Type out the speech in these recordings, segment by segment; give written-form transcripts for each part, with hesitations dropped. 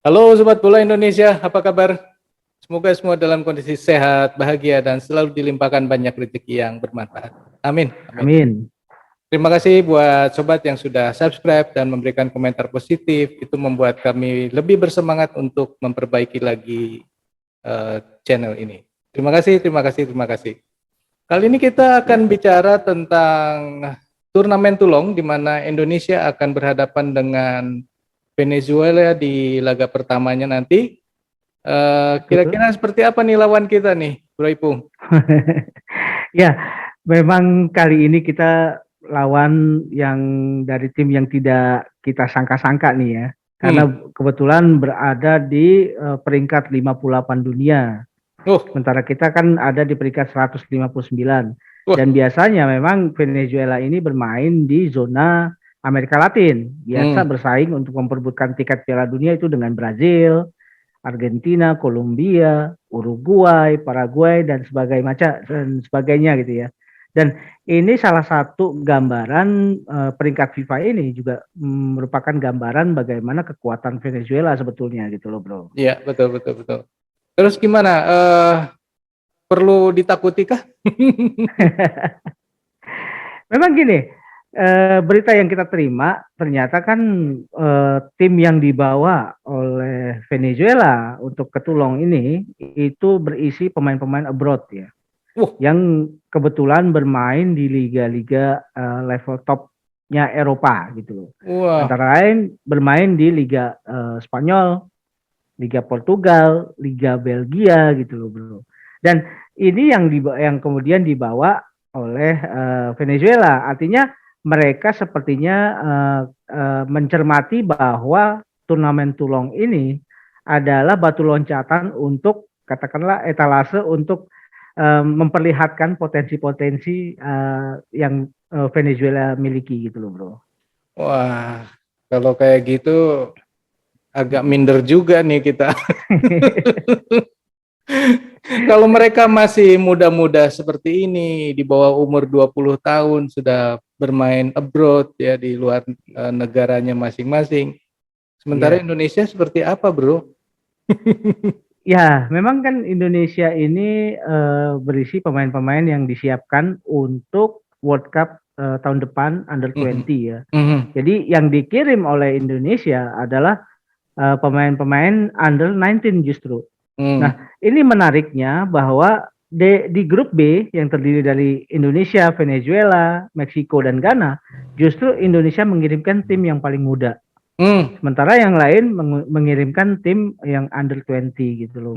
Halo Sobat Bola Indonesia, apa kabar? Semoga semua dalam kondisi sehat, bahagia, dan selalu dilimpahkan banyak rezeki yang bermanfaat. Amin. Amin. Amin. Terima kasih buat Sobat yang sudah subscribe dan memberikan komentar positif. Itu membuat kami lebih bersemangat untuk memperbaiki lagi channel ini. Terima kasih, terima kasih, terima kasih. Kali ini kita akan bicara tentang turnamen tulung di mana Indonesia akan berhadapan dengan Venezuela di laga pertamanya nanti. Kira-kira seperti apa nih lawan kita nih, Bro Ipung? Ya, memang kali ini kita lawan yang dari tim yang tidak kita sangka-sangka nih ya. Karena kebetulan berada di peringkat 58 dunia. Sementara kita kan ada di peringkat 159. Dan biasanya memang Venezuela ini bermain di zona Amerika Latin. Biasa bersaing untuk memperebutkan tiket Piala Dunia itu dengan Brazil, Argentina, Kolombia, Uruguay, Paraguay dan sebagainya gitu ya. Dan ini salah satu gambaran peringkat FIFA ini juga merupakan gambaran bagaimana kekuatan Venezuela sebetulnya gitu loh, Bro. Iya, betul. Terus gimana? Perlu ditakuti kah? Memang gini, berita yang kita terima ternyata kan tim yang dibawa oleh Venezuela untuk ke Tulung ini itu berisi pemain-pemain abroad ya, yang kebetulan bermain di liga-liga level topnya Eropa gitu loh. Antara lain bermain di Liga Spanyol, Liga Portugal, Liga Belgia gitu loh, Bro. Dan ini yang kemudian dibawa oleh Venezuela, artinya mereka sepertinya mencermati bahwa turnamen Tulung ini adalah batu loncatan untuk katakanlah etalase untuk memperlihatkan potensi-potensi yang Venezuela miliki gitu loh, Bro. Wah, kalau kayak gitu agak minder juga nih kita. Kalau mereka masih muda-muda seperti ini, di bawah umur 20 tahun sudah bermain abroad ya di luar negaranya masing-masing. Sementara Indonesia seperti apa, Bro? Ya, memang kan Indonesia ini berisi pemain-pemain yang disiapkan untuk World Cup tahun depan Under 20 ya. Jadi yang dikirim oleh Indonesia adalah pemain-pemain Under 19 justru. Nah, ini menariknya bahwa di grup B yang terdiri dari Indonesia, Venezuela, Meksiko, dan Ghana, justru Indonesia mengirimkan tim yang paling muda. Sementara yang lain mengirimkan tim yang under 20 gitu loh.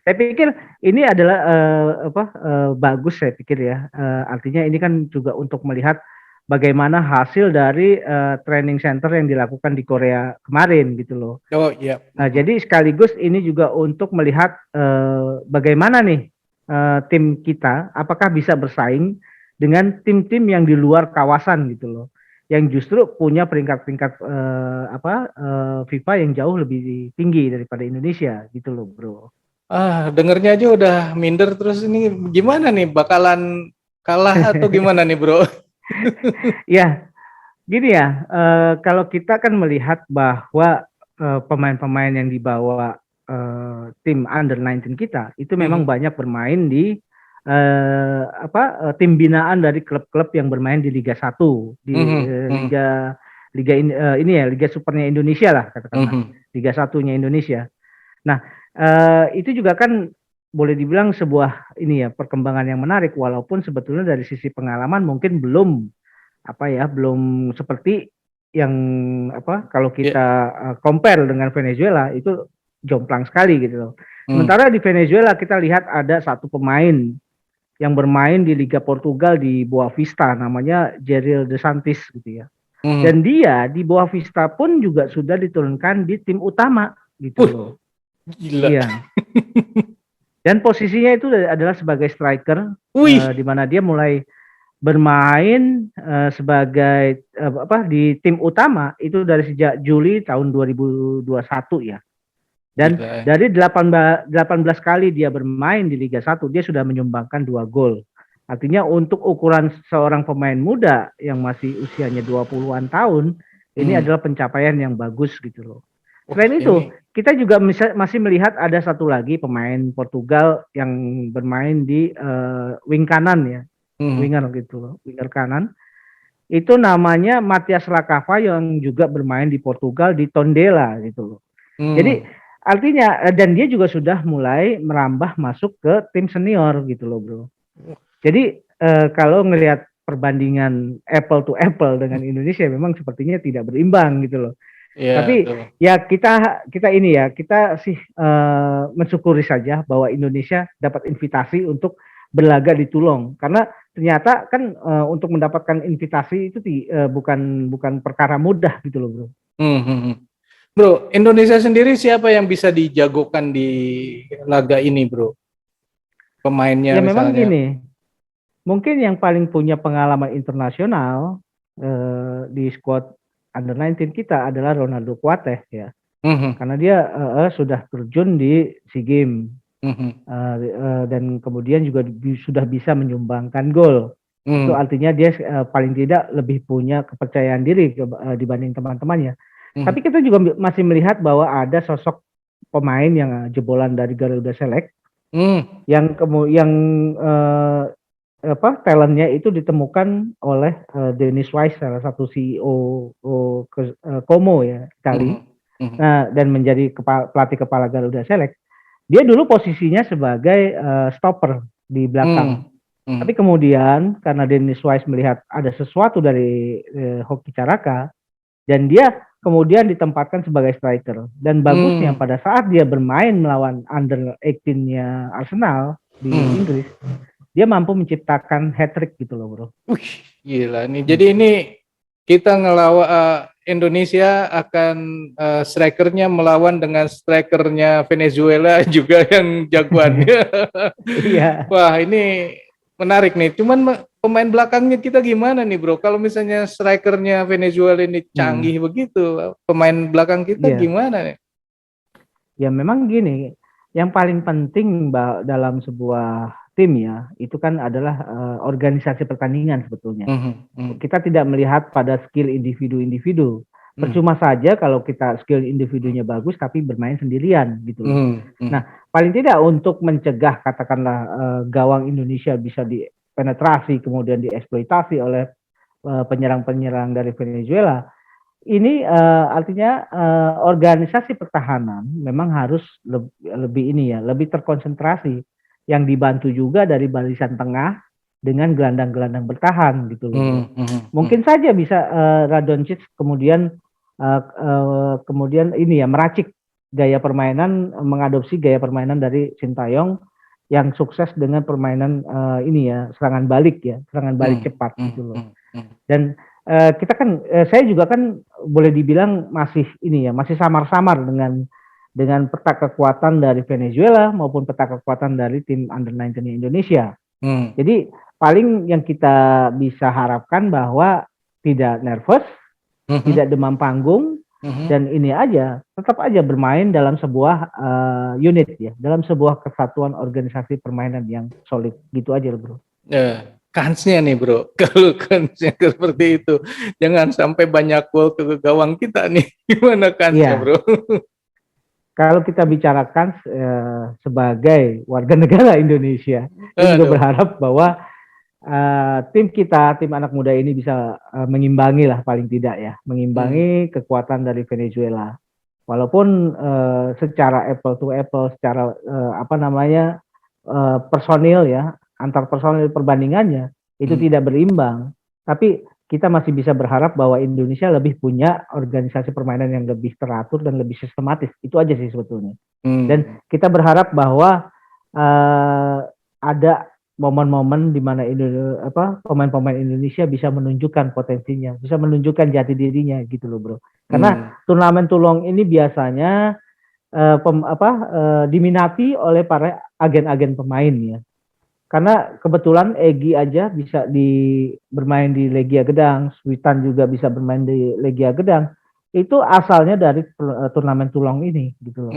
Saya pikir ini adalah bagus saya pikir ya. Artinya ini kan juga untuk melihat bagaimana hasil dari training center yang dilakukan di Korea kemarin gitu loh. Nah, jadi sekaligus ini juga untuk melihat bagaimana nih tim kita apakah bisa bersaing dengan tim-tim yang di luar kawasan gitu loh, yang justru punya peringkat-peringkat FIFA yang jauh lebih tinggi daripada Indonesia gitu loh, Bro. Dengernya aja udah minder, terus ini gimana nih, bakalan kalah atau gimana nih, Bro? Ya, gini ya, kalau kita kan melihat bahwa pemain-pemain yang dibawa tim under 19 kita itu memang banyak bermain di tim binaan dari klub-klub yang bermain di Liga 1, di Liga Supernya Indonesia lah katakanlah, Liga 1-nya Indonesia. Nah, itu juga kan boleh dibilang sebuah perkembangan yang menarik, walaupun sebetulnya dari sisi pengalaman mungkin belum seperti yang kalau kita compare dengan Venezuela itu jomplang sekali gitu loh. Sementara di Venezuela kita lihat ada satu pemain yang bermain di Liga Portugal di Boa Vista, namanya Jeril De Santis gitu ya. Dan dia di Boa Vista pun juga sudah diturunkan di tim utama gitu loh. Gila. Iya. Dan posisinya itu adalah sebagai striker, di mana dia mulai bermain sebagai di tim utama itu dari sejak Juli tahun 2021 ya. Dan dari 18 kali dia bermain di Liga 1, dia sudah menyumbangkan 2 gol. Artinya untuk ukuran seorang pemain muda yang masih usianya 20-an tahun, ini adalah pencapaian yang bagus gitu loh. Selain itu, ini. kita juga masih melihat ada satu lagi pemain Portugal yang bermain di wing kanan ya, winger gitu loh, winger kanan. Itu namanya Matias Lacava yang juga bermain di Portugal di Tondela gitu loh. Jadi artinya dan dia juga sudah mulai merambah masuk ke tim senior gitu loh, Bro. Jadi kalau ngelihat perbandingan apple to apple dengan Indonesia memang sepertinya tidak berimbang gitu loh. Ya, Tapi tuh. ya kita ini ya kita sih mensyukuri saja bahwa Indonesia dapat invitasi untuk berlaga di Toulon karena ternyata kan untuk mendapatkan invitasi itu bukan perkara mudah gitu loh, Bro. Bro, Indonesia sendiri siapa yang bisa dijagokan di laga ini, Bro? Pemainnya Ya memang misalnya. gini, mungkin yang paling punya pengalaman internasional di squad Under-19 kita adalah Ronaldo Kuateh ya. Karena dia sudah terjun di SEA Games dan kemudian juga sudah bisa menyumbangkan gol. Itu artinya dia paling tidak lebih punya kepercayaan diri dibanding teman-temannya. Tapi kita juga masih melihat bahwa ada sosok pemain yang jebolan dari Garuda Select yang talentnya itu ditemukan oleh Dennis Wise, salah satu CEO Como ya, Itali. Nah, dan menjadi pelatih kepala Garuda Select. Dia dulu posisinya sebagai stopper di belakang. Tapi kemudian karena Dennis Wise melihat ada sesuatu dari Hoki Caraka dan dia kemudian ditempatkan sebagai striker. Dan bagusnya pada saat dia bermain melawan under 18-nya Arsenal di Inggris, dia mampu menciptakan hat-trick gitu loh, Bro. Gila nih. Jadi ini kita ngelawan Indonesia akan strikernya melawan dengan strikernya Venezuela juga yang jagoannya. Iya. Wah, ini menarik nih. Cuman pemain belakangnya kita gimana nih, Bro? Kalau misalnya strikernya Venezuela ini canggih begitu, pemain belakang kita gimana nih? Ya memang gini, yang paling penting dalam sebuah tim ya, itu kan adalah organisasi pertandingan sebetulnya. Kita tidak melihat pada skill individu-individu. Percuma saja kalau kita skill individunya bagus tapi bermain sendirian gitu loh. Nah, paling tidak untuk mencegah katakanlah gawang Indonesia bisa dipenetrasi kemudian dieksploitasi oleh penyerang-penyerang dari Venezuela. Ini artinya organisasi pertahanan memang harus lebih terkonsentrasi, yang dibantu juga dari barisan tengah dengan gelandang-gelandang bertahan gitu loh. Mungkin saja bisa Radonjic kemudian ini ya meracik gaya permainan, mengadopsi gaya permainan dari Sintayong yang sukses dengan permainan ini ya serangan balik cepat gitu loh. Dan kita kan saya juga kan boleh dibilang masih samar-samar dengan peta kekuatan dari Venezuela maupun peta kekuatan dari tim Under-19 Indonesia. Jadi paling yang kita bisa harapkan bahwa tidak nervous, tidak demam panggung, dan ini aja tetap aja bermain dalam sebuah unit ya, dalam sebuah kesatuan organisasi permainan yang solid gitu aja loh, Bro. Kansnya nih, Bro, kalau kansnya seperti itu, jangan sampai banyak gol ke gawang kita nih. Gimana kansnya, Bro? Kalau kita bicarakan sebagai warga negara Indonesia, saya juga berharap bahwa tim anak muda ini bisa mengimbangi lah paling tidak ya, mengimbangi kekuatan dari Venezuela. Walaupun secara apple to apple, secara personil ya, antar personil perbandingannya itu tidak berimbang, tapi kita masih bisa berharap bahwa Indonesia lebih punya organisasi permainan yang lebih teratur dan lebih sistematis. Itu aja sih sebetulnya. Dan kita berharap bahwa ada momen-momen di mana pemain-pemain Indonesia bisa menunjukkan potensinya, bisa menunjukkan jati dirinya gitu loh, Bro. Karena turnamen Toulon ini biasanya diminati oleh para agen-agen pemain ya. Karena kebetulan Egy aja bisa bermain di Legia Gedang, Witan juga bisa bermain di Legia Gedang. Itu asalnya dari turnamen Toulon ini gitu loh.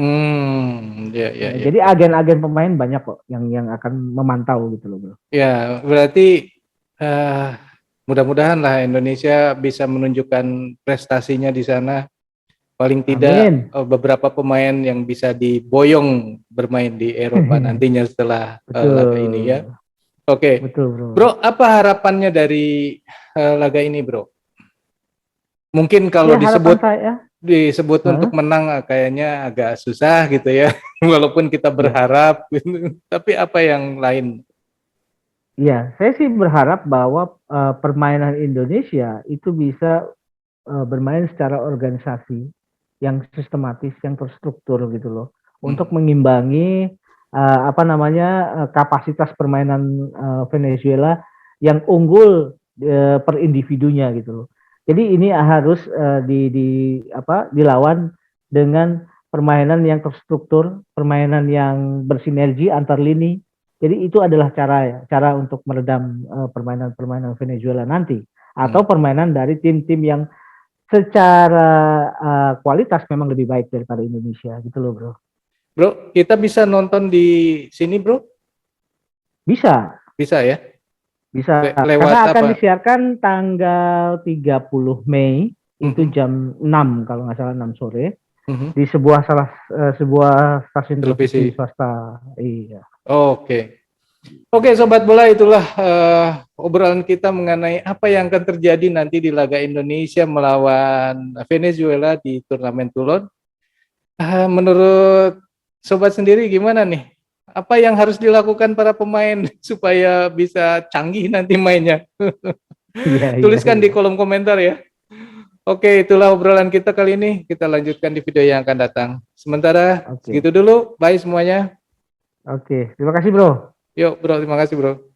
Jadi agen-agen pemain banyak kok yang akan memantau gitu loh, Bro. Ya, berarti mudah-mudahan lah Indonesia bisa menunjukkan prestasinya di sana paling tidak beberapa pemain yang bisa diboyong bermain di Eropa nantinya setelah laga ini ya. Oke. Betul, Bro. Bro, apa harapannya dari laga ini, Bro? Mungkin kalau disebut untuk menang kayaknya agak susah gitu ya. Walaupun kita berharap gitu. Tapi apa yang lain? Iya, saya sih berharap bahwa permainan Indonesia itu bisa bermain secara organisasi yang sistematis, yang terstruktur gitu loh, untuk mengimbangi kapasitas permainan Venezuela yang unggul per individunya gitu loh. Jadi ini harus dilawan dengan permainan yang terstruktur, permainan yang bersinergi antar lini. Jadi itu adalah cara untuk meredam permainan Venezuela nanti, atau permainan dari tim-tim yang secara kualitas memang lebih baik daripada Indonesia gitu loh, Bro. Bro, kita bisa nonton di sini, Bro? Bisa. Bisa ya? Bisa. Karena akan disiarkan tanggal 30 Mei itu jam 6 kalau nggak salah, 6 sore di sebuah stasiun televisi swasta. Iya. Oke, Sobat Bola, itulah obrolan kita mengenai apa yang akan terjadi nanti di laga Indonesia melawan Venezuela di turnamen Toulon. Menurut Sobat sendiri gimana nih? Apa yang harus dilakukan para pemain supaya bisa canggih nanti mainnya? Tuliskan di kolom komentar ya. Oke, itulah obrolan kita kali ini. Kita lanjutkan di video yang akan datang. Sementara segitu dulu. Bye semuanya. Oke, terima kasih, Bro. Yuk, Bro. Terima kasih, Bro.